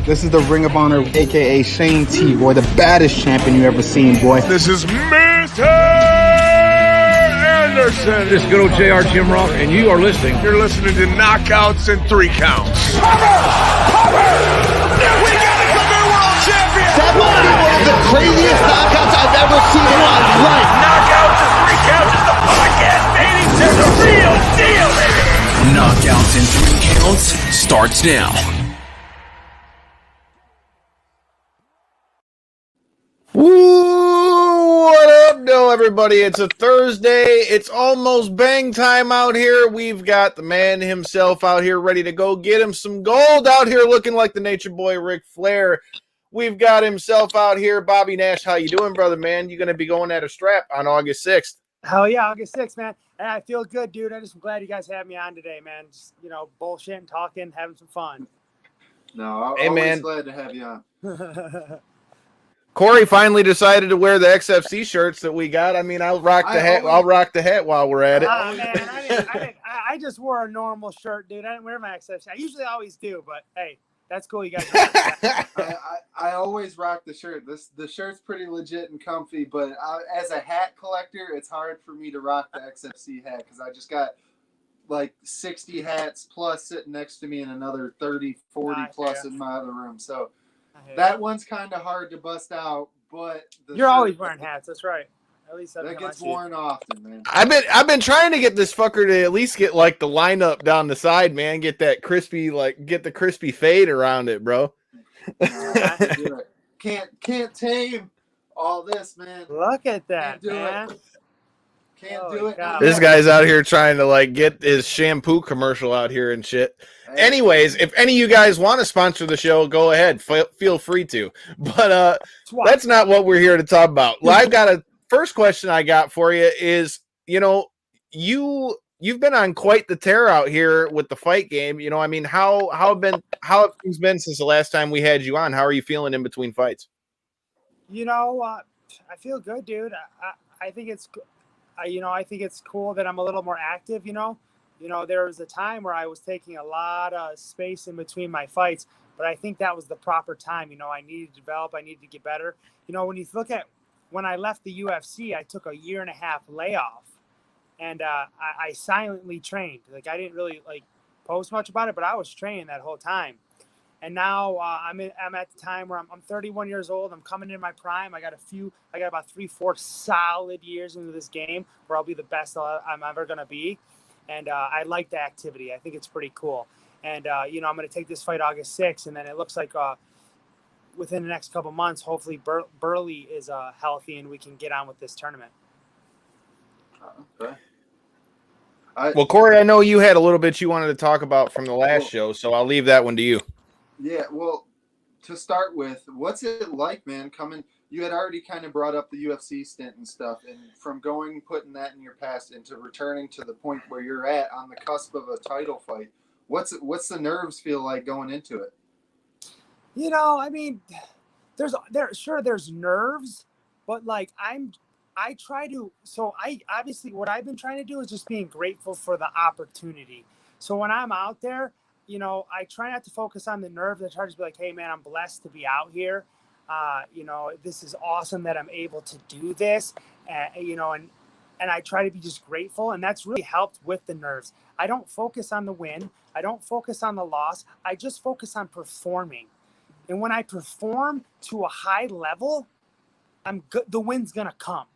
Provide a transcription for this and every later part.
This is the Ring of Honor, a.k.a. Shane T, boy, the baddest champion you ever seen, boy. This is Mr. Anderson. This is good old JR Jim Rock, and you are listening. You're listening to Knockouts and 3 Counts. Cover! We got a new world champion! That might be one of the craziest knockouts I've ever seen in my life. Knockouts and 3 Counts is the podcast, baby! It's the real deal, baby! Knockouts and 3 Counts starts now. Woo! What up, everybody? It's a Thursday. It's almost bang time out here. We've got the man himself out here ready to go get him some gold out here looking like the nature boy Ric Flair. We've got himself out here, Bobby Nash. How you doing, brother, man? You going to be going at a strap on August 6th. Hell yeah, August 6th, man. And I feel good, dude. I'm glad you guys have me on today, man. Just, bullshitting, talking, having some fun. No, hey, always man. Glad to have you on. Corey finally decided to wear the XFC shirts that we got. I mean, I'll rock the hat. I'll rock the hat while we're at it. Man, I just wore a normal shirt, dude. I didn't wear my XFC. I usually always do, but hey, that's cool. You guys. I always rock the shirt. The shirt's pretty legit and comfy, but as a hat collector, it's hard for me to rock the XFC hat because I just got like 60 hats plus sitting next to me and another 30, 40 plus in my other room. So that one's kind of hard to bust out, but you're always wearing hats. That's right. At least that gets worn often, man. I've been trying to get this fucker to at least get like the lineup down the side, man. Get that crispy, get the crispy fade around it, bro. Can't tame all this, man. Look at that, man. Can't do it. This guy's out here trying to get his shampoo commercial out here and shit. Hey. Anyways, if any of you guys want to sponsor the show, go ahead. Feel free to. But that's not what we're here to talk about. I've got a first question I got for you is, you've been on quite the tear out here with the fight game. I mean, how have things been since the last time we had you on? How are you feeling in between fights? I feel good, dude. I think it's I think it's cool that I'm a little more active, there was a time where I was taking a lot of space in between my fights, but I think that was the proper time. I needed to develop, I needed to get better. When you look at when I left the UFC, I took a 1.5 year layoff and I silently trained. I didn't really post much about it, but I was training that whole time. And now I'm at the time where I'm 31 years old. I'm coming in my prime. I got about 3-4 solid years into this game where I'll be the best I'm ever going to be. And I like the activity. I think it's pretty cool. And, I'm going to take this fight August 6th. And then it looks like within the next couple months, hopefully Burley is healthy and we can get on with this tournament. Okay. Well, Corey, I know you had a little bit you wanted to talk about from the last show, so I'll leave that one to you. Yeah, well, to start with, what's it like, man, you had already kind of brought up the UFC stint and stuff, and from putting that in your past into returning to the point where you're at on the cusp of a title fight, what's the nerves feel like going into it? I mean, there's nerves, but obviously what I've been trying to do is just being grateful for the opportunity. So when I'm out there, I try not to focus on the nerves. I try to just be like, hey, man, I'm blessed to be out here. This is awesome that I'm able to do this. And I try to be just grateful. And that's really helped with the nerves. I don't focus on the win. I don't focus on the loss. I just focus on performing. And when I perform to a high level, I'm good. The win's going to come.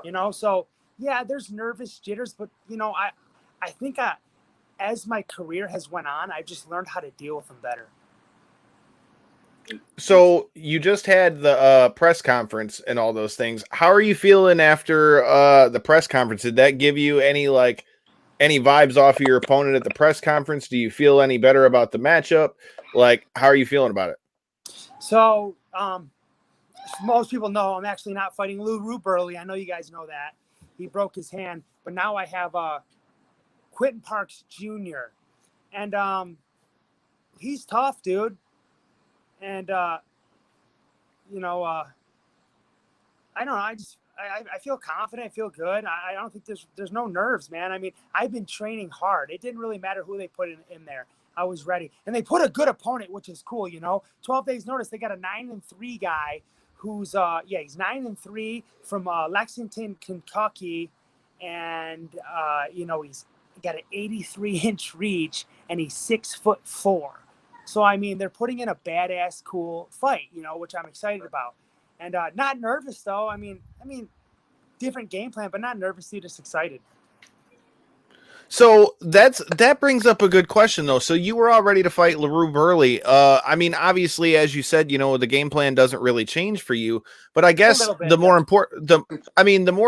Yeah. So yeah, there's nervous jitters, but I think as my career has went on, I've just learned how to deal with them better. So you just had the press conference and all those things. How are you feeling after the press conference? Did that give you any vibes off of your opponent at the press conference? Do you feel any better about the matchup? How are you feeling about it? So, most people know I'm actually not fighting Lou Burley. I know you guys know that. He broke his hand, but now I have Quentin Parks Jr. And he's tough, dude. And I don't know. I feel confident. I feel good. I don't think there's no nerves, man. I mean, I've been training hard. It didn't really matter who they put in there. I was ready. And they put a good opponent, which is cool, 12 days notice. They got a 9-3 guy who's he's 9-3 from Lexington, Kentucky. And he's got an 83-inch reach and he's 6'4". So I mean, they're putting in a badass, cool fight, which I'm excited about. And not nervous though. I mean, different game plan, but not nervous, just excited. So that brings up a good question though. So you were all ready to fight LaRue Burley. I mean, obviously, as you said, the game plan doesn't really change for you. But I guess the more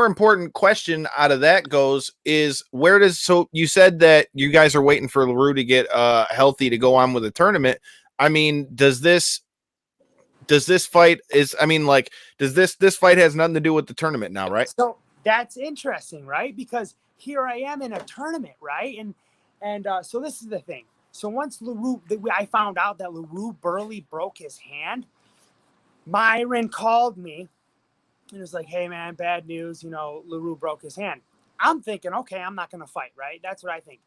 important question out of that goes is so you said that you guys are waiting for LaRue to get healthy to go on with the tournament. I mean, does this fight this fight has nothing to do with the tournament now, right? So that's interesting, right? Because here I am in a tournament, right? And so this is the thing. So once I found out that LaRue Burley broke his hand, Myron called me and was like, hey man, bad news, LaRue broke his hand. I'm thinking, okay, I'm not going to fight, right? That's what I think.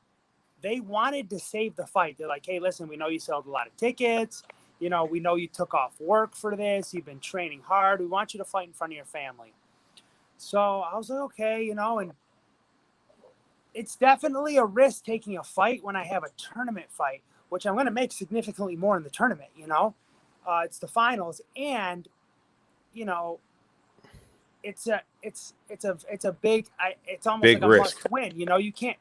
They wanted to save the fight. They're like, hey, listen, we know you sold a lot of tickets. We know you took off work for this. You've been training hard. We want you to fight in front of your family. So I was like, okay, and it's definitely a risk taking a fight when I have a tournament fight, which I'm going to make significantly more in the tournament. It's the finals, and it's a big. It's almost big like a risk. must win. You can't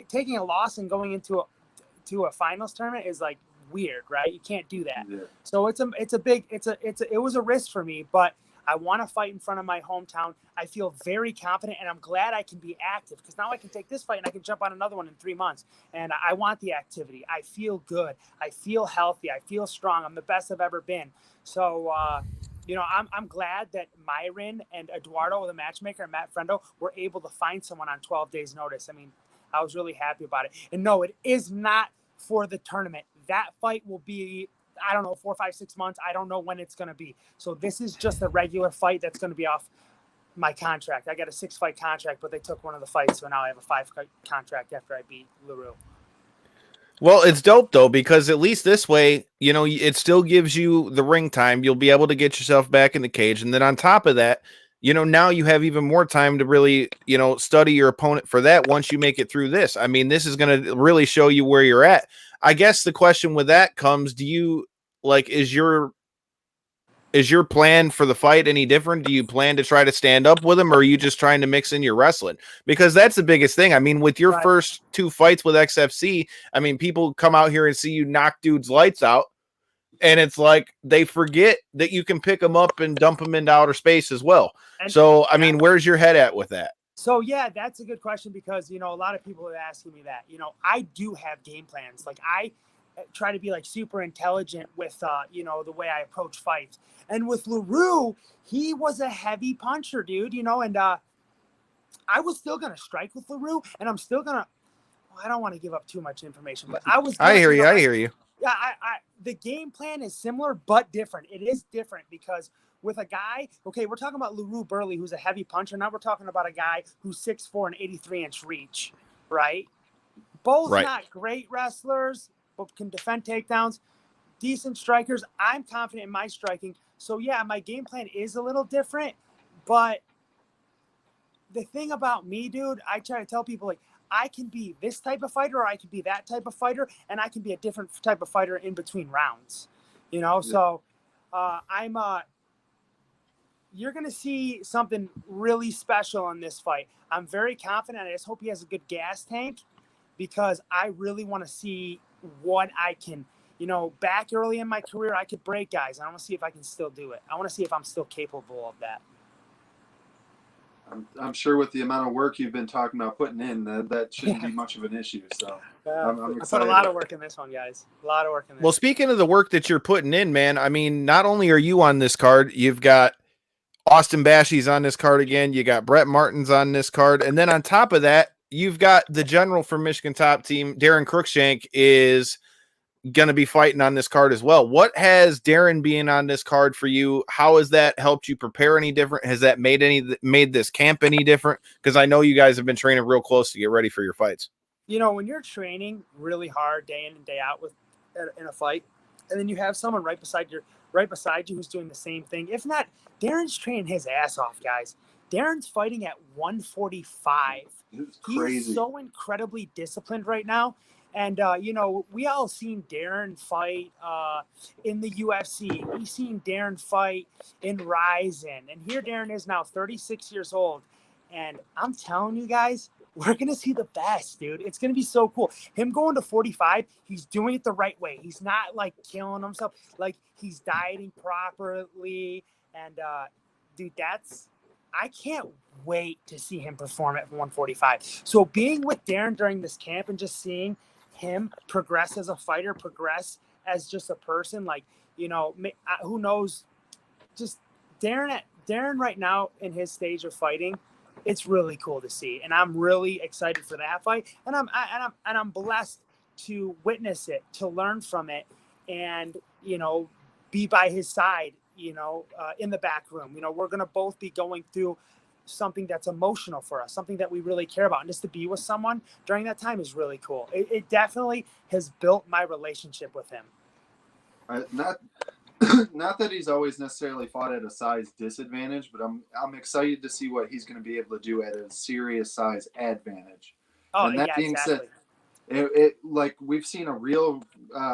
taking a loss and going into a finals tournament is like weird, right? You can't do that. Yeah. So it was a risk for me, but I want to fight in front of my hometown. I feel very confident, and I'm glad I can be active because now I can take this fight and I can jump on another one in 3 months. And I want the activity. I feel good. I feel healthy. I feel strong. I'm the best I've ever been. So, I'm glad that Myron and Eduardo, the matchmaker, and Matt Frendo were able to find someone on 12 days notice. I mean, I was really happy about it. And no, it is not for the tournament. That fight will be, I don't know, 4, 5, 6 months. I don't know when it's going to be. So this is just a regular fight that's going to be off my contract. I got a 6-fight contract, but they took one of the fights. So now I have a 5-fight contract after I beat LaRue. Well, it's dope though, because at least this way, it still gives you the ring time. You'll be able to get yourself back in the cage. And then on top of that, now you have even more time to really, study your opponent for that once you make it through this. I mean, this is going to really show you where you're at. I guess the question with that comes, is your plan for the fight any different? Do you plan to try to stand up with him, or are you just trying to mix in your wrestling? Because that's the biggest thing. I mean, with your first 2 fights with XFC, I mean, people come out here and see you knock dudes' lights out, and it's like they forget that you can pick them up and dump them into outer space as well. So, I mean, where's your head at with that? So, yeah, that's a good question because, a lot of people are asking me that. I do have game plans. Like, I try to be, like, super intelligent with, the way I approach fights. And with LaRue, he was a heavy puncher, dude, and I was still going to strike with LaRue, and I'm still going to – I don't want to give up too much information, but I hear you. Yeah, the game plan is similar but different. It is different because with a guy, okay, we're talking about LaRue Burley, who's a heavy puncher. Now we're talking about a guy who's 6'4" and 83-inch reach, right? Both not great wrestlers, but can defend takedowns, decent strikers. I'm confident in my striking. So, yeah, my game plan is a little different. But the thing about me, dude, I try to tell people, like, I can be this type of fighter or I can be that type of fighter, and I can be a different type of fighter in between rounds, So you're going to see something really special in this fight. I'm very confident. I just hope he has a good gas tank because I really want to see what I can, back early in my career, I could break guys. I want to see if I can still do it. I want to see if I'm still capable of that. I'm sure with the amount of work you've been talking about putting in, that shouldn't be much of an issue. So I'm excited. I put a lot of work in this one, guys. A lot of work in this. Well, speaking of the work that you're putting in, man, I mean, not only are you on this card, you've got Austin Bashy's on this card again. You got Brett Martin's on this card. And then on top of that, you've got the general from Michigan Top Team, Darren Crookshank, is going to be fighting on this card as well. What has Darren being on this card for you? How has that helped you prepare any different? Has that made this camp any different? Because I know you guys have been training real close to get ready for your fights. When you're training really hard day in and day out with in a fight, and then you have someone right beside you who's doing the same thing. If not, Darren's training his ass off, guys. Darren's fighting at 145. He's so incredibly disciplined right now. And, we all seen Darren fight in the UFC. We've seen Darren fight in Ryzen. And here Darren is now 36 years old. And I'm telling you guys, we're going to see the best, dude. It's going to be so cool. Him going to 45, he's doing it the right way. He's not, like, killing himself. Like, he's dieting properly. And, dude, I can't wait to see him perform at 145. So being with Darren during this camp and just seeing him progress as a fighter, progress as just a person, like, who knows, just Darren right now in his stage of fighting, it's really cool to see. And I'm really excited for that fight. And I'm blessed to witness it, to learn from it, and, be by his side, in the back room. We're going to both be going through something that's emotional for us, something that we really care about. And just to be with someone during that time is really cool. It definitely has built my relationship with him. Not that he's always necessarily fought at a size disadvantage, but I'm excited to see what he's going to be able to do at a serious size advantage. Oh, and that yeah, being exactly. said, it like we've seen a real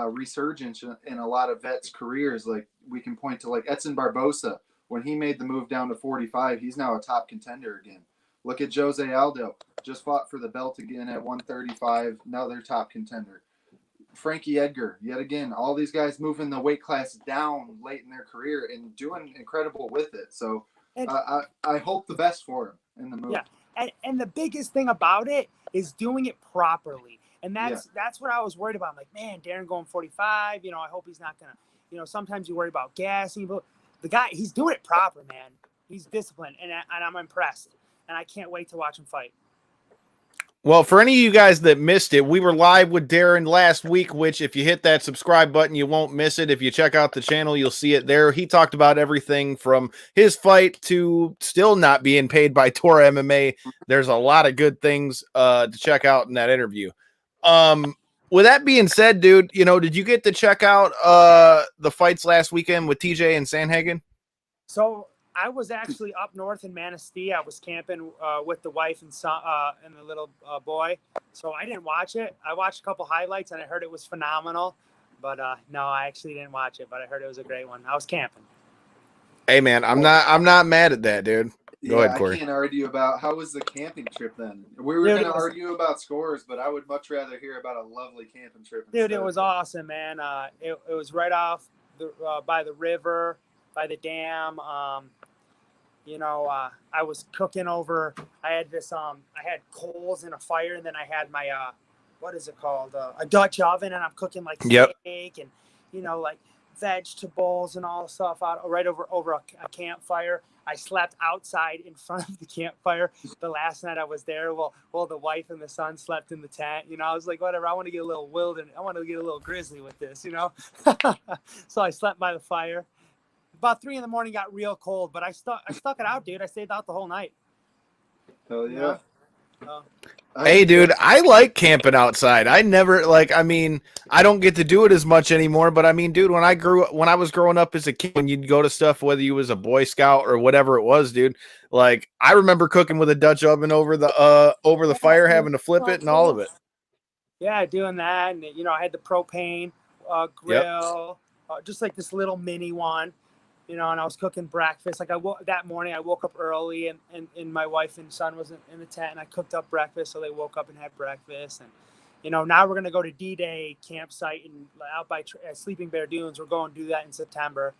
resurgence in a lot of vets' careers. Like we can point to like Edson Barbosa. When he made the move down to 45, he's now a top contender again. Look at Jose Aldo. Just fought for the belt again at 135. Now they're top contender. Frankie Edgar, yet again, all these guys moving the weight class down late in their career and doing incredible with it. So I hope the best for him in the move. Yeah, and the biggest thing about it is doing it properly. And that's what I was worried about. I'm like, man, Darren going 45, I hope he's not going to, sometimes you worry about gassing, but the guy, he's doing it proper, man. He's disciplined, and I'm impressed. And I can't wait to watch him fight. Well, for any of you guys that missed it, we were live with Darren last week, which if you hit that subscribe button, you won't miss it. If you check out the channel, you'll see it there. He talked about everything from his fight to still not being paid by Tora MMA. There's a lot of good things to check out in that interview. With that being said, dude, did you get to check out the fights last weekend with TJ and Sandhagen? So I was actually up north in Nashty. I was camping with the wife and son and the little boy. So I didn't watch it. I watched a couple highlights and I heard it was phenomenal. But no, I actually didn't watch it. But I heard it was a great one. I was camping. Hey man, I'm not mad at that, dude. Go ahead, Corey. I can't argue about how was the camping trip then. We were going to argue about scores, but I would much rather hear about a lovely camping trip. Dude, it was awesome, man. It was right off by the river, by the dam. I was cooking over. I had this. I had coals in a fire, and then I had my what is it called? A Dutch oven, and I'm cooking like steak and like vegetables and all the stuff out right over a campfire. I slept outside in front of the campfire the last night I was there. Well, the wife and the son slept in the tent. I was like, whatever. I want to get a little wild and I want to get a little grizzly with this, So I slept by the fire. About 3 a.m, got real cold, but I stuck it out, dude. I stayed out the whole night. Hell yeah. Hey, dude, I like camping outside. I never I don't get to do it as much anymore, but I mean, dude, when I was growing up as a kid, when you'd go to stuff, whether you was a Boy Scout or whatever it was, dude, like I remember cooking with a Dutch oven over the fire, having to flip it and all of it. Yeah, doing that. And, I had the propane grill, just like this little mini one. And I was cooking breakfast. Like that morning, I woke up early, and my wife and son was in the tent, and I cooked up breakfast, so they woke up and had breakfast. And now we're gonna go to D-Day campsite and out by Sleeping Bear Dunes. We're going to do that in September.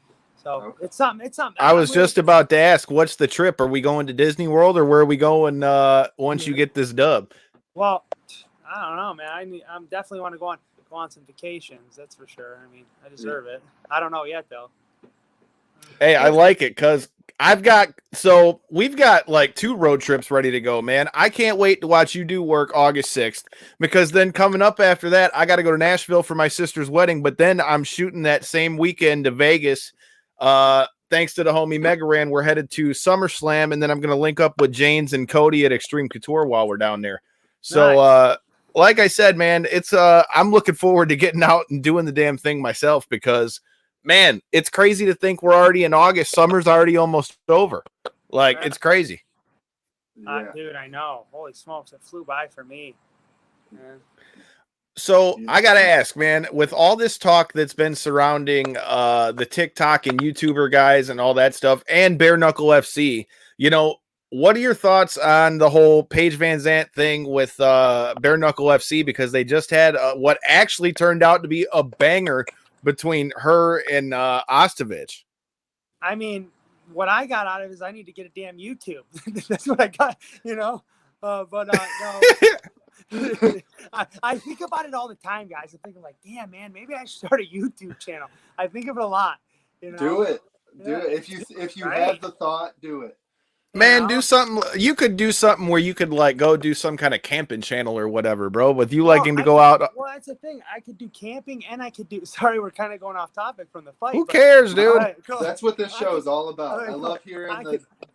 So it's something. I was just about to ask, what's the trip? Are we going to Disney World, or where are we going once you get this dub? Well, I don't know, man. I'm definitely want to go on some vacations. That's for sure. I mean, I deserve it. I don't know yet though. Hey, I like it because we've got like 2 road trips ready to go, man. I can't wait to watch you do work August 6th because then coming up after that, I got to go to Nashville for my sister's wedding, but then I'm shooting that same weekend to Vegas. Thanks to the homie Megaran, we're headed to SummerSlam, and then I'm going to link up with James and Cody at Extreme Couture while we're down there. So, nice. like I said, man, it's I'm looking forward to getting out and doing the damn thing myself because, man, it's crazy to think we're already in August. Summer's already almost over. Like, it's crazy. Dude, I know. Holy smokes, it flew by for me. Man. So I gotta ask, man, with all this talk that's been surrounding the TikTok and YouTuber guys and all that stuff, and Bare Knuckle FC, you know, what are your thoughts on the whole Paige Vanzant thing with Bare Knuckle FC? Because they just had what actually turned out to be a banger between her and Ostovich. I mean, what I got out of it is I need to get a damn YouTube. That's what I got, you know. No. I think about it all the time, guys. I'm thinking like, damn, man, maybe I should start a YouTube channel. I think of it a lot. You know? Do it. If you have the thought, do it. Man, do something. You could do something where you could like go do some kind of camping channel or whatever, bro. With you liking to go out. Well, that's the thing. I could do camping and I could do. Sorry, we're kind of going off topic from the fight. Who cares, dude? Right, cool. That's what this show is all about. Right, I love hearing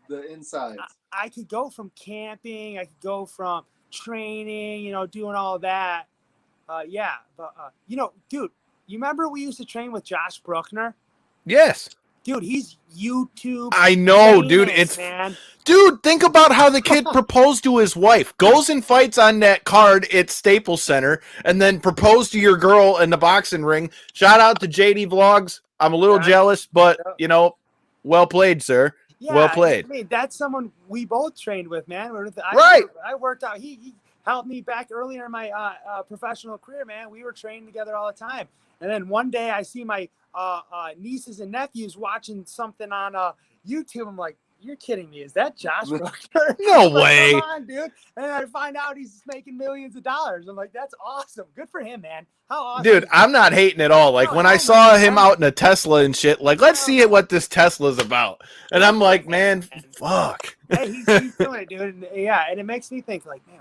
the insides. I could go from camping. I could go from training. You know, doing all that. Yeah, but you know, dude, you remember we used to train with Josh Bruckner? Yes. Dude, he's YouTube. I know, famous, dude. It's man. Dude, think about how the kid proposed to his wife. Goes and fights on that card at Staples Center, and then proposed to your girl in the boxing ring. Shout out to JD Vlogs. I'm a little jealous, but you know, well played, sir. Yeah, well played. I mean, that's someone we both trained with, man. Right. I worked out. He helped me back earlier in my professional career, man. We were training together all the time. And then one day I see my nieces and nephews watching something on YouTube. I'm like, you're kidding me. Is that Josh Bruckner? No way. Come on, dude. And I find out he's making millions of dollars. I'm like, that's awesome. Good for him, man. How awesome. Dude, I'm not hating at all. Like when I saw him out in a Tesla and shit, like, let's see what this Tesla's about. And I'm like, man, fuck. Hey, he's doing it, dude. And, yeah, and it makes me think, like, man,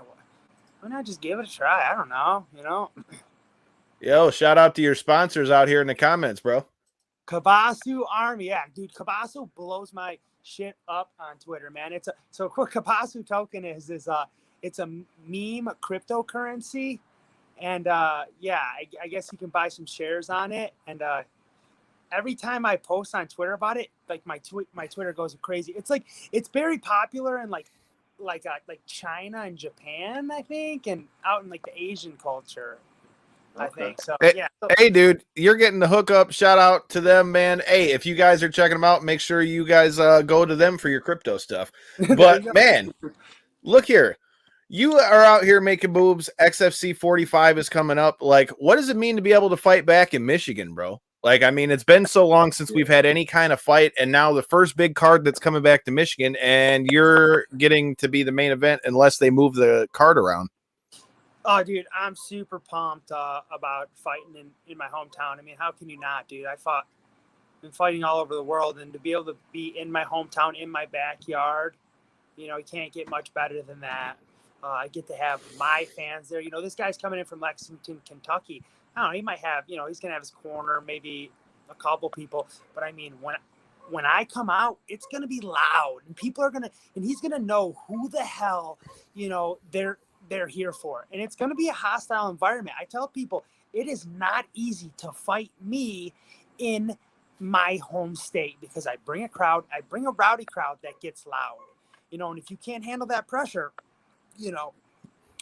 why not just give it a try? I don't know, you know? Yo, shout out to your sponsors out here in the comments, bro. Kabasu Army. Yeah, dude, Kabasu blows my shit up on Twitter, man. So what Kabasu token is it's a meme cryptocurrency. And yeah, I guess you can buy some shares on it. And every time I post on Twitter about it, like my Twitter goes crazy. It's very popular in like China and Japan, I think, and out in like the Asian culture. I think so. Yeah. Hey, dude, you're getting the hookup. Shout out to them, man. Hey, if you guys are checking them out, make sure you guys go to them for your crypto stuff. But man, look here. You are out here making moves. XFC 45 is coming up. Like, what does it mean to be able to fight back in Michigan, bro? Like, I mean, it's been so long since we've had any kind of fight, and now the first big card that's coming back to Michigan, and you're getting to be the main event unless they move the card around. Oh, dude, I'm super pumped about fighting in my hometown. I mean, how can you not, dude? Been fighting all over the world, and to be able to be in my hometown, in my backyard, you know, you can't get much better than that. I get to have my fans there. You know, this guy's coming in from Lexington, Kentucky. I don't know, he might have, you know, he's going to have his corner, maybe a couple people. But, I mean, when I come out, it's going to be loud. And people are going to – and he's going to know who the hell, you know, they're here for. And it's going to be a hostile environment. I tell people it is not easy to fight me in my home state because I bring a rowdy crowd that gets loud. You know, and if you can't handle that pressure, you know,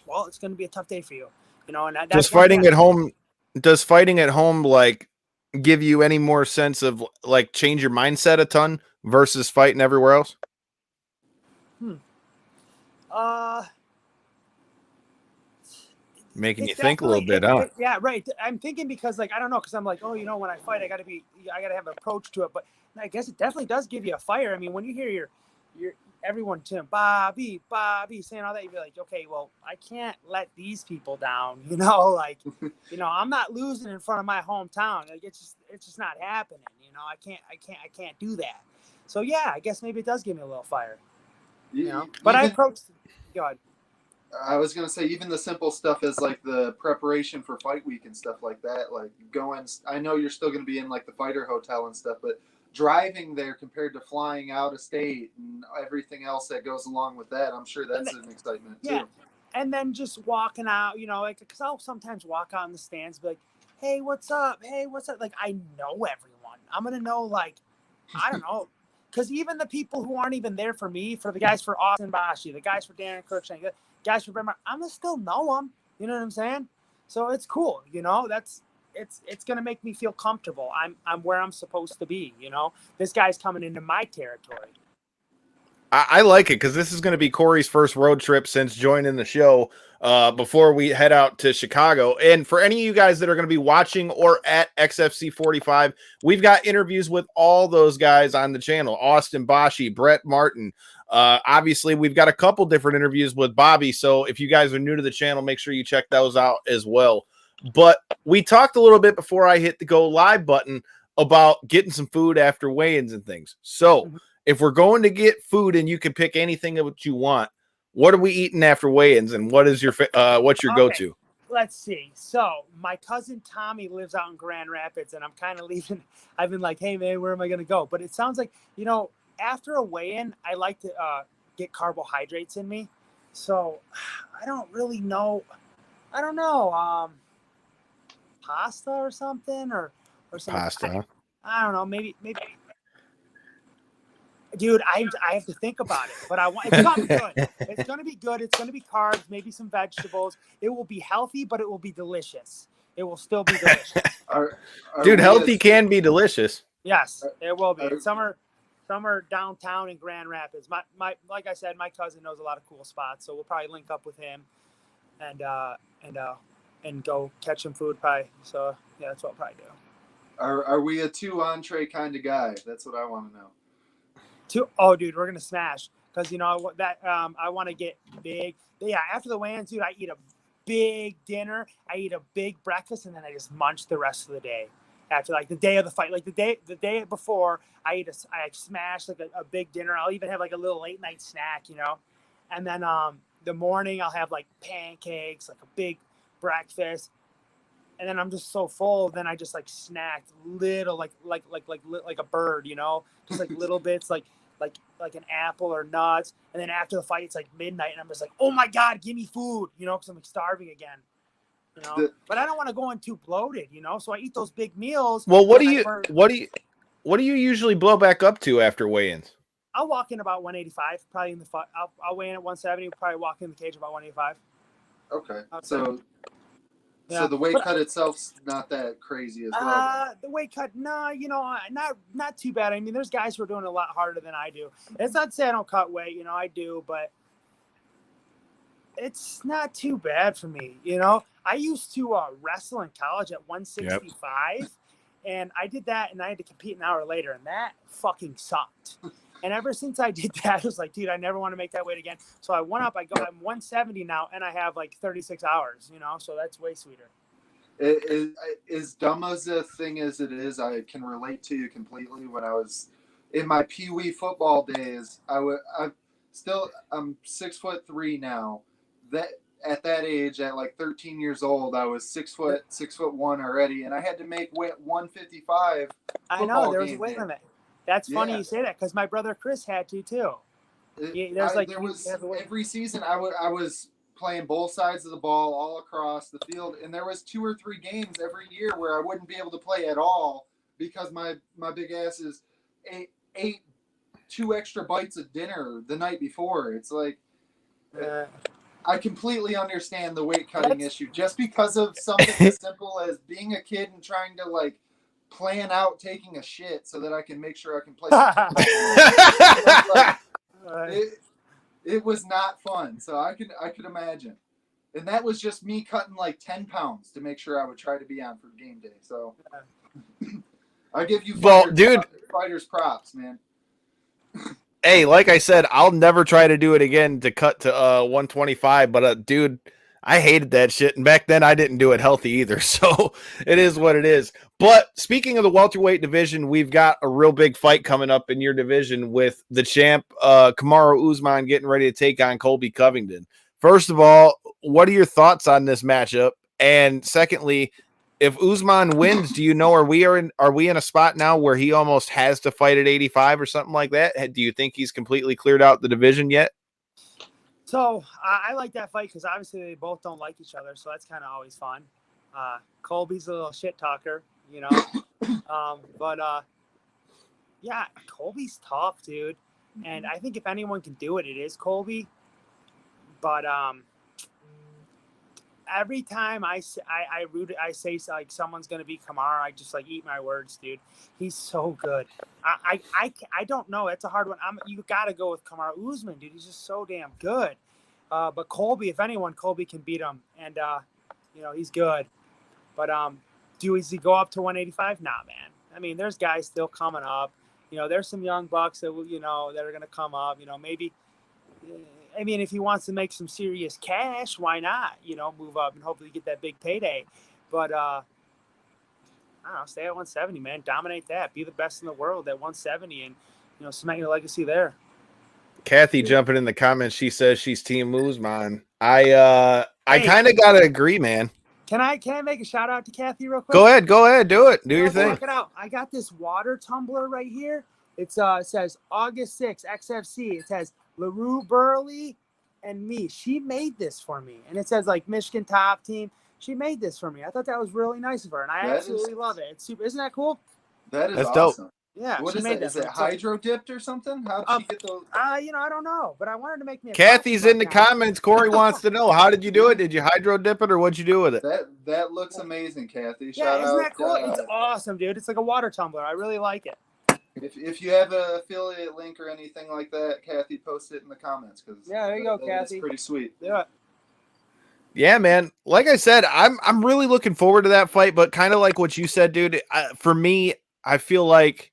well, it's going to be a tough day for you. You know, and that's does fighting at home like give you any more sense of like change your mindset a ton versus fighting everywhere else? Making you think a little bit, huh? Yeah, right. I'm thinking because, like, I don't know, because I'm like, oh, you know, when I fight, I got to have an approach to it. But I guess it definitely does give you a fire. I mean, when you hear your everyone, Tim, Bobby, saying all that, you'd be like, okay, well, I can't let these people down, you know, like, you know, I'm not losing in front of my hometown. Like, it's just not happening. You know, I can't do that. So yeah, I guess maybe it does give me a little fire. You know, but I approached. Go ahead. I was going to say, even the simple stuff is like the preparation for fight week and stuff like that. Like going, I know you're still going to be in like the fighter hotel and stuff, but driving there compared to flying out of state and everything else that goes along with that, I'm sure that's an excitement too. and then just walking out, you know, like, because I'll sometimes walk out in the stands, be like, hey, what's up? Hey, what's up? Like, I know everyone. I'm going to know, like, I don't know. Because even the people who aren't even there for me, for the guys for Austin Bashi, the guys for Darren Crookshank, the guys for Brent, I'm going to still know them. You know what I'm saying? So it's cool. You know, it's going to make me feel comfortable. I'm where I'm supposed to be. You know, this guy's coming into my territory. I like it because this is going to be Corey's first road trip since joining the show before we head out to Chicago. And for any of you guys that are going to be watching or at XFC 45, we've got interviews with all those guys on the channel. Austin Bashi, Brett Martin. Obviously, we've got a couple different interviews with Bobby. So if you guys are new to the channel, make sure you check those out as well. But we talked a little bit before I hit the go live button about getting some food after weigh-ins and things. So if we're going to get food and you can pick anything that you want, what are we eating after weigh-ins, and what is your what's your go-to? Let's see. So my cousin Tommy lives out in Grand Rapids, and I'm kind of leaving. I've been like, hey man, where am I going to go? But it sounds like, you know, after a weigh-in, I like to get carbohydrates in me. So I don't really know. I don't know. Pasta or something, or something. Pasta. I don't know. Maybe. Dude, I have to think about it, but I want it's gonna be good. It's gonna be good. It's gonna be carbs, maybe some vegetables. It will be healthy, but it will be delicious. It will still be delicious. Dude, healthy can be delicious. Yes, it will be. Summer downtown in Grand Rapids. My like I said, my cousin knows a lot of cool spots, so we'll probably link up with him and go catch some food probably. So yeah, that's what I'll probably do. Are we a 2 entree kind of guy? That's what I want to know. Oh, dude, we're gonna smash because you know that I want to get big. Yeah, after the weigh-ins, dude, I eat a big dinner, I eat a big breakfast, and then I just munch the rest of the day. After like the day of the fight, like the day before, I smash like a big dinner. I'll even have like a little late night snack, you know, and then the morning I'll have like pancakes, like a big breakfast. And then I'm just so full. Then I just like snacked little, like a bird, you know, just like little bits, like an apple or nuts. And then after the fight, it's like midnight, and I'm just like, oh my god, give me food, you know, because I'm like starving again, you know. But I don't want to go in too bloated, you know. So I eat those big meals. Well, what do you usually blow back up to after weigh-ins? I'll walk in about 185, probably in the fight. I'll weigh in at 170, probably walk in the cage about 185. Okay, So the weight cut itself's not that crazy as well. The weight cut, no, you know, not too bad. I mean, there's guys who are doing it a lot harder than I do. It's not to say I don't cut weight, you know, I do, but it's not too bad for me. You know, I used to wrestle in college at 165, and I did that, and I had to compete an hour later, and that fucking sucked. And ever since I did that, I was like, dude, I never want to make that weight again. So I went up. I'm 170 now, and I have like 36 hours, you know, so that's way sweeter. As dumb as a thing as it is, I can relate to you completely. When I was in my Pee-wee football days, I'm 6'3" now. That at that age, at like 13 years old, I was 6'1" already, and I had to make weight 155. I know there was a weight limit. That's funny you say that because my brother Chris had to too. Every season I was playing both sides of the ball all across the field, and there was 2 or 3 games every year where I wouldn't be able to play at all because my big ass ate 2 extra bites of dinner the night before. It's like I completely understand the weight cutting issue just because of something as simple as being a kid and trying to like plan out taking a shit so that I can make sure I can play. It was not fun, so I could imagine. And that was just me cutting like 10 pounds to make sure I would try to be on for game day. So I give you fighters props, man. Hey, like I said, I'll never try to do it again to cut to 125, but dude, I hated that shit, and back then I didn't do it healthy either, so it is what it is. But speaking of the welterweight division, we've got a real big fight coming up in your division with the champ, Kamaru Usman, getting ready to take on Colby Covington. First of all, what are your thoughts on this matchup? And secondly, if Usman wins, do you know are we in a spot now where he almost has to fight at 85 or something like that? Do you think he's completely cleared out the division yet? So I like that fight because obviously they both don't like each other, so that's kind of always fun. Colby's a little shit talker, you know, yeah, Colby's tough, dude, and I think if anyone can do it, it is Colby. But every time I say like someone's gonna be Kamaru, I just like eat my words, dude. He's so good. I don't know. It's a hard one. You gotta go with Kamaru Usman, dude. He's just so damn good. But Colby, if anyone, Colby can beat him, and you know he's good. But does he go up to 185? Nah, man. I mean, there's guys still coming up. You know, there's some young bucks that that are gonna come up. You know, maybe. I mean, if he wants to make some serious cash, why not? You know, move up and hopefully get that big payday. But I don't know, stay at 170, man. Dominate that. Be the best in the world at 170, and cement your legacy there. Kathy jumping in the comments. She says she's Team Usman. I kind of gotta agree, man. Can I make a shout out to Kathy real quick? Go ahead, do it. Do your thing. Check it out. I got this water tumbler right here. It says August 6th XFC. It says LaRue Burley and me. She made this for me, and it says like Michigan top team. She made this for me. I thought that was really nice of her, and I absolutely love it. It's super. Isn't that cool? That's awesome. Dope. Yeah. What is that? Is it hydro dipped or something? How did she get those? I don't know, but I wanted to make me. Kathy's in the comments. Corey wants to know, how did you do it? Did you hydro dip it, or what'd you do with it? That looks amazing, Kathy. Yeah, isn't that cool? It's awesome, dude. It's like a water tumbler. I really like it. If you have an affiliate link or anything like that, Kathy, post it in the comments because there you go, Kathy. It's pretty sweet. Yeah. Yeah, man. Like I said, I'm really looking forward to that fight, but kind of like what you said, dude. For me, I feel like,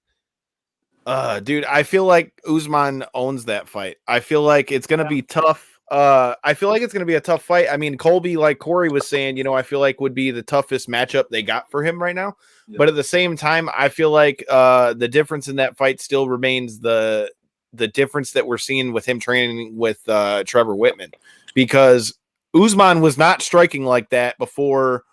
I feel like Usman owns that fight. I feel like it's gonna be tough. I feel like it's gonna be a tough fight. I mean, Colby, like Corey was saying, I feel like would be the toughest matchup they got for him right now. Yep. But at the same time, I feel like the difference in that fight still remains the difference that we're seeing with him training with Trevor Whitman, because Usman was not striking like that before.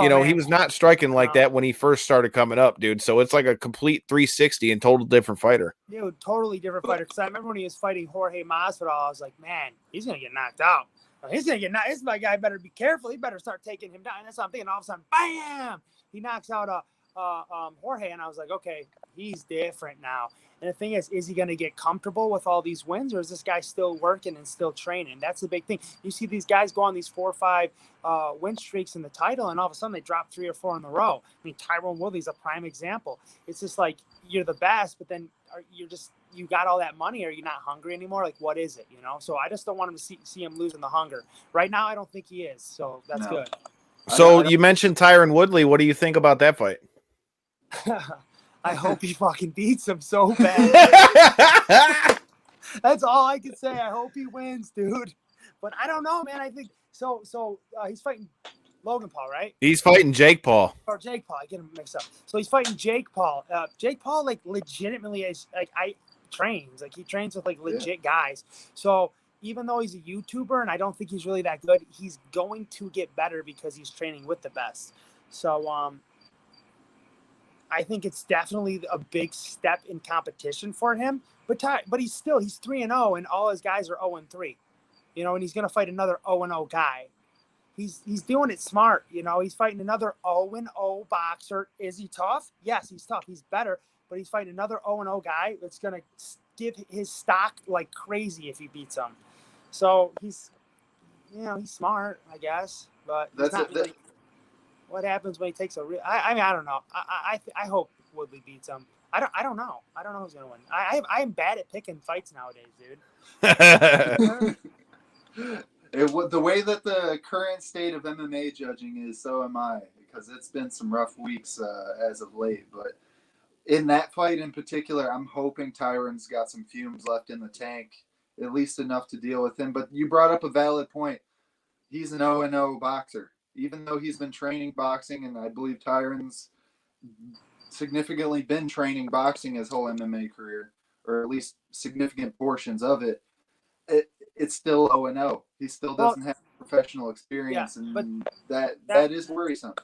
He was not striking like that when he first started coming up, dude. So it's like a complete 360 and total different fighter. Dude, totally different fighter. Because I remember when he was fighting Jorge Masvidal, I was like, man, he's going to get knocked out. He's going to get knocked. This my guy better be careful. He better start taking him down. And that's what I'm thinking. All of a sudden, bam! He knocks out Jorge. And I was like, okay, he's different now. And the thing is he going to get comfortable with all these wins, or is this guy still working and still training? That's the big thing. You see these guys go on these 4 or 5 win streaks in the title, and all of a sudden they drop 3 or 4 in a row. I mean, Tyron Woodley's a prime example. It's just like you're the best, but then you got all that money. Are you not hungry anymore? Like, what is it? So I just don't want him to see him losing the hunger. Right now, I don't think he is. So that's good. So you mentioned Tyron Woodley. What do you think about that fight? I hope he fucking beats him so bad. That's all I can say. I hope he wins, dude. But I don't know, man. I think so. He's fighting Logan Paul, right? He's fighting Jake Paul. Or Jake Paul. I get him mixed up. So he's fighting Jake Paul. Jake Paul, like, legitimately is like trains. Like, he trains with like legit guys. So even though he's a YouTuber and I don't think he's really that good, he's going to get better because he's training with the best. So I think it's definitely a big step in competition for him. But he's 3-0, and all his guys are 0-3. And he's going to fight another 0-0 guy. He's doing it smart. He's fighting another 0-0 boxer. Is he tough? Yes, he's tough. He's better, but he's fighting another 0-0 guy that's going to give his stock like crazy if he beats him. So he's smart, I guess, but it's not really. What happens when he takes a real? I mean, I don't know. I hope Woodley beats him. I don't know. I don't know who's gonna win. I'm bad at picking fights nowadays, dude. The way that the current state of MMA judging is, so am I, because it's been some rough weeks as of late. But in that fight in particular, I'm hoping Tyron's got some fumes left in the tank, at least enough to deal with him. But you brought up a valid point. He's an 0-0 boxer. Even though he's been training boxing, and I believe Tyron's significantly been training boxing his whole MMA career, or at least significant portions of it, it's still 0-0. He still doesn't have professional experience, and that is worrisome.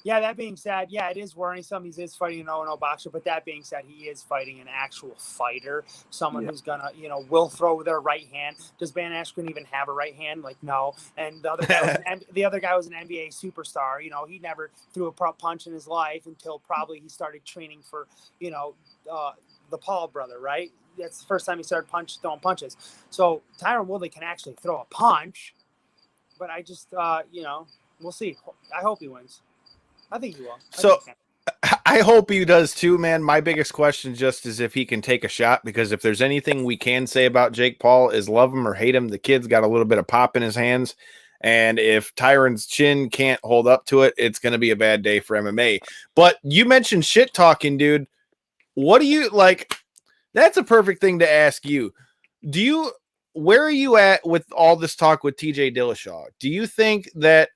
Yeah, that being said, yeah, it is worrisome. He is fighting an 0-0 boxer, but that being said, he is fighting an actual fighter, someone who's gonna, will throw their right hand. Does Van Askren even have a right hand? Like, no. And the other guy was an NBA superstar. He never threw a punch in his life until probably he started training for, the Paul brother, right? That's the first time he started throwing punches. So Tyron Woodley can actually throw a punch, but I just, we'll see. I hope he wins. I think he will. I hope he does too, man. My biggest question just is if he can take a shot, because if there's anything we can say about Jake Paul is love him or hate him, the kid's got a little bit of pop in his hands. And if Tyron's chin can't hold up to it, it's going to be a bad day for MMA. But you mentioned shit talking, dude. What do you like? That's a perfect thing to ask you. Where are you at with all this talk with Tj Dillashaw? Do you think that,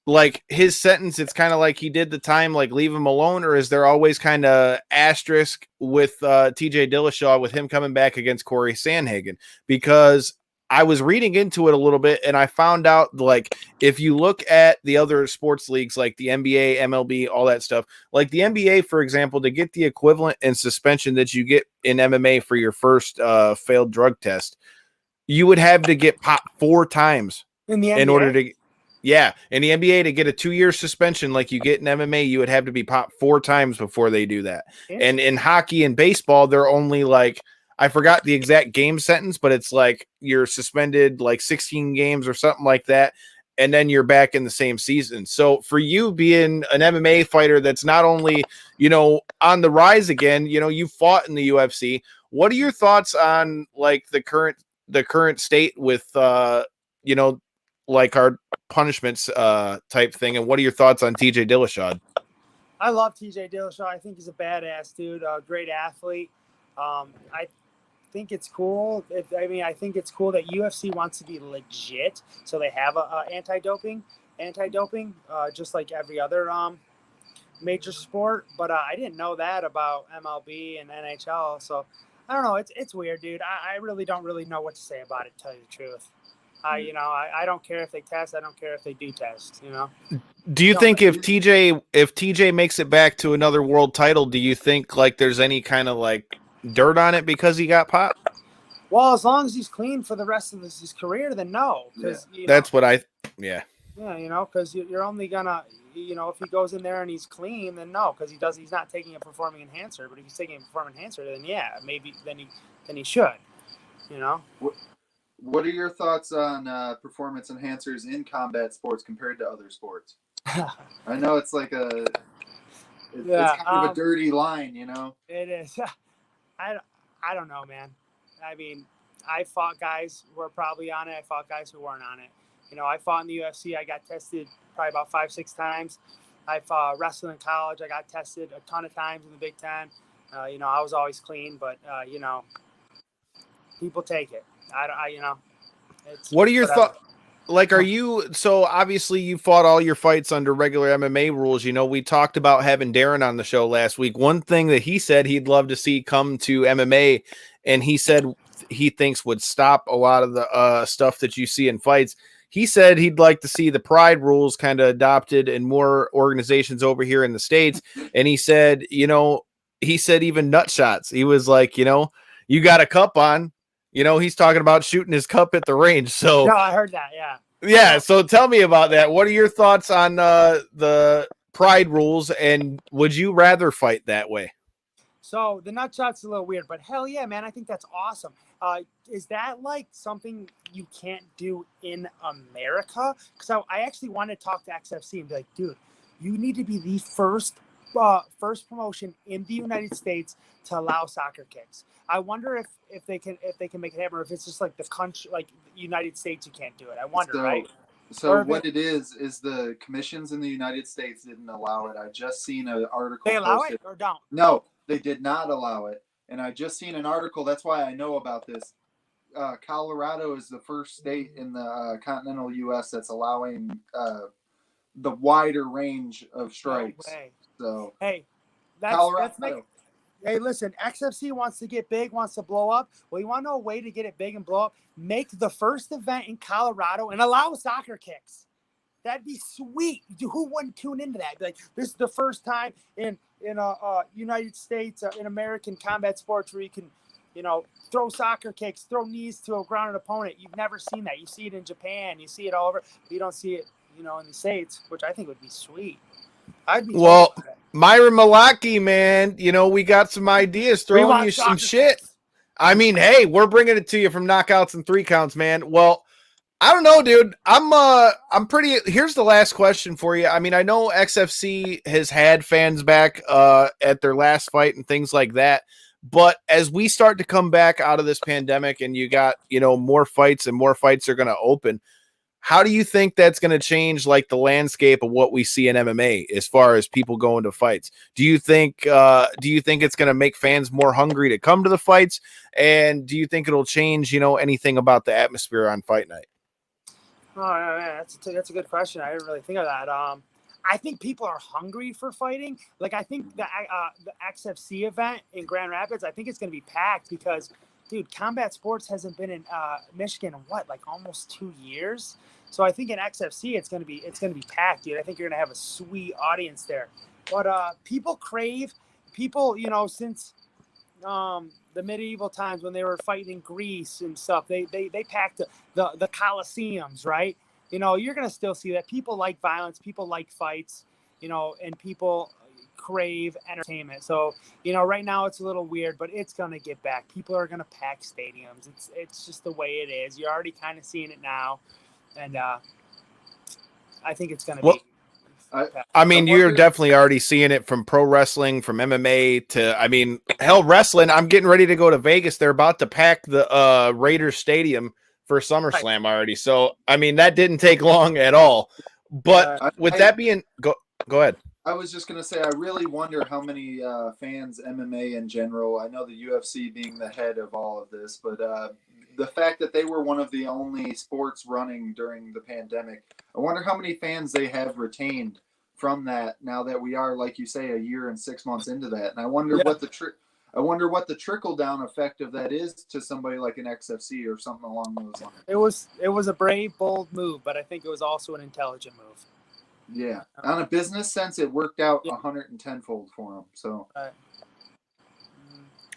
like his sentence, it's kind of like he did the time, like leave him alone, or is there always kind of asterisk with Tj Dillashaw with him coming back against Cory Sandhagen? Because I was reading into it a little bit and I found out, like, if you look at the other sports leagues, like the NBA, MLB, all that stuff, like the NBA, for example, to get the equivalent in suspension that you get in MMA for your first failed drug test, you would have to get popped 4 times in order to in the NBA to get a 2-year suspension like you get in MMA, you would have to be popped 4 times before they do that. And in hockey and baseball, they're only like, I forgot the exact game sentence, but it's like you're suspended like 16 games or something like that, and then you're back in the same season. So for you being an MMA fighter that's not only, on the rise again, you fought in the UFC. What are your thoughts on like the current state with like our punishments type thing, and what are your thoughts on Tj Dillashaw? I love Tj Dillashaw. I think he's a badass dude, a great athlete. I think it's cool. I think it's cool that UFC wants to be legit, so they have a anti-doping, just like every other major sport. But I didn't know that about MLB and NHL. So I don't know. It's weird, dude. I really don't know what to say about it, to tell you the truth. I don't care if they test. I don't care if they do test. Do you think if TJ makes it back to another world title, do you think like there's any kind of like dirt on it because he got popped? Well, as long as he's clean for the rest of his career, then no. That's what I. Yeah, because you're only gonna, if he goes in there and he's clean, then no, because he's not taking a performing enhancer. But if he's taking a performing enhancer, then yeah, maybe then he should. What are your thoughts on performance enhancers in combat sports compared to other sports? I know it's like it's kind of a dirty line, It is. I don't know, man. I mean, I fought guys who were probably on it. I fought guys who weren't on it. I fought in the UFC. I got tested probably about 5-6 times. I fought wrestling in college. I got tested a ton of times in the Big Ten. I was always clean, but people take it. What are your thoughts? Like, are you, so obviously you fought all your fights under regular MMA rules. We talked about having Darren on the show last week. One thing that he said he'd love to see come to MMA, and he said he thinks would stop a lot of the stuff that you see in fights. He said he'd like to see the pride rules kind of adopted in more organizations over here in the States. And he said, even nut shots. He was like, you got a cup on. He's talking about shooting his cup at the range. So no, I heard that. Yeah. Yeah. So tell me about that. What are your thoughts on the pride rules, and would you rather fight that way? So the nut shot's a little weird, but hell yeah, man. I think that's awesome. Is that like something you can't do in America? Because I actually want to talk to XFC and be like, dude, you need to be the first promotion in the United States to allow soccer kicks. I wonder if they can make it happen, or if it's just like the country, like the United States, you can't do it. I wonder, right? So what it is the commissions in the United States didn't allow it. I just seen an article. They allow it or don't? No, they did not allow it. And I just seen an article. That's why I know about this. Colorado is the first state in the continental U.S. that's allowing the wider range of strikes. No way. So hey, Colorado. Hey, listen, XFC wants to get big, wants to blow up. Well, you want to know a way to get it big and blow up? Make the first event in Colorado and allow soccer kicks. That'd be sweet. Who wouldn't tune into that? Like, this is the first time in United States, in American combat sports, where you can, throw soccer kicks, throw knees to a grounded opponent. You've never seen that. You see it in Japan. You see it all over. But you don't see it, in the States, which I think would be sweet. I'd be Myra Malaki, man, we got some ideas, throwing you some shit. Kicks. I mean, hey, we're bringing it to you from knockouts and 3 counts, man. Well, I don't know, dude. I'm pretty. Here's the last question for you. I mean, I know XFC has had fans back at their last fight and things like that. But as we start to come back out of this pandemic and you got, more fights and more fights are going to open, how do you think that's going to change like the landscape of what we see in MMA as far as people going to fights? Do you think it's going to make fans more hungry to come to the fights? And do you think it'll change, anything about the atmosphere on fight night? Oh, man, that's a good question. I didn't really think of that. I think people are hungry for fighting. Like, I think the XFC event in Grand Rapids, I think it's going to be packed because, dude, combat sports hasn't been in Michigan in almost 2 years. So I think in XFC it's going to be packed, dude. I think you're going to have a sweet audience there. But people crave since the medieval times when they were fighting in Greece and stuff. They packed the Colosseums, right? You're going to still see that. People like violence. People like fights, and people crave entertainment. So, right now it's a little weird, but it's going to get back. People are going to pack stadiums. It's just the way it is. You're already kind of seeing it now. And I think it's going to be. I mean, you're definitely already seeing it from pro wrestling, from MMA to, hell, wrestling. I'm getting ready to go to Vegas. They're about to pack the Raiders Stadium for SummerSlam already. So, that didn't take long at all. But with that being, go ahead. I was just going to say, I really wonder how many fans MMA in general, I know the UFC being the head of all of this, but the fact that they were one of the only sports running during the pandemic, I wonder how many fans they have retained from that now that we are, like you say, a year and 6 months into that. And I wonder what the trickle down effect of that is to somebody like an XFC or something along those lines. It was a brave, bold move, but I think it was also an intelligent move. Yeah. On a business sense, it worked out 110-fold for them. So.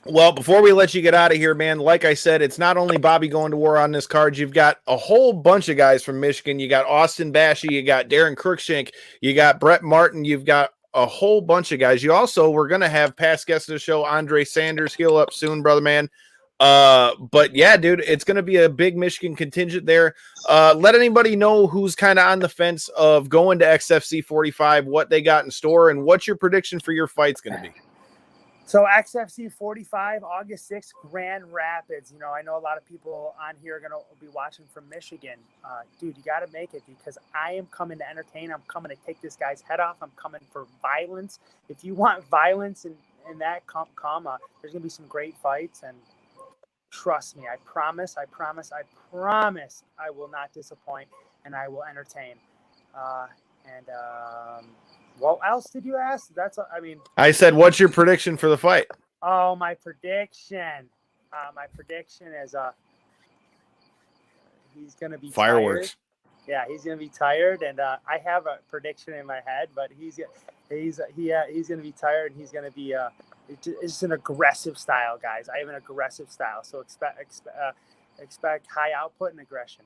Well, before we let you get out of here, man, like I said, it's not only Bobby going to war on this card. You've got a whole bunch of guys from Michigan. You got Austin Bashy. You got Darren Crookshank. You got Brett Martin. You've got a whole bunch of guys. We're going to have past guest of the show, Andre Sanders. He'll up soon, brother man. But yeah, dude, it's going to be a big Michigan contingent there. Let anybody know who's kind of on the fence of going to XFC 45, what they got in store, and what's your prediction for your fight's going to be. So XFC 45, August 6th, Grand Rapids. I know a lot of people on here are going to be watching from Michigan. Dude, you got to make it because I am coming to entertain. I'm coming to take this guy's head off. I'm coming for violence. If you want violence in that, come. There's going to be some great fights, and trust me, I promise, I will not disappoint, and I will entertain. What else did you ask? I said, what's your prediction for the fight? Oh, my prediction. My prediction is he's going to be fireworks. Tired. Yeah, he's going to be tired, and I have a prediction in my head, but he's going to be tired, and he's going to be it's an aggressive style, guys. I have an aggressive style, so expect high output and aggression.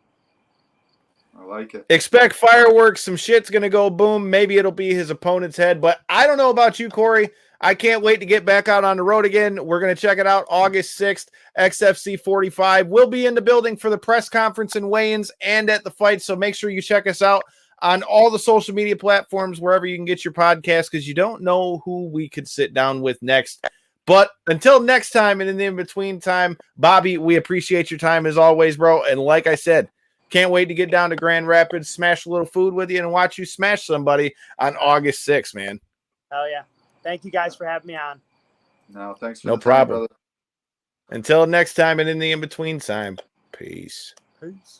I like it. Expect fireworks. Some shit's going to go boom. Maybe it'll be his opponent's head. But I don't know about you, Corey. I can't wait to get back out on the road again. We're going to check it out August 6th, XFC 45. We'll be in the building for the press conference and weigh-ins and at the fight. So make sure you check us out on all the social media platforms, wherever you can get your podcast, because you don't know who we could sit down with next. But until next time and in the in-between time, Bobby, we appreciate your time as always, bro. And like I said, can't wait to get down to Grand Rapids, smash a little food with you, and watch you smash somebody on August 6th, man. Hell yeah. Thank you guys for having me on. No, thanks for no problem. Until next time and in the in-between time, peace. Peace.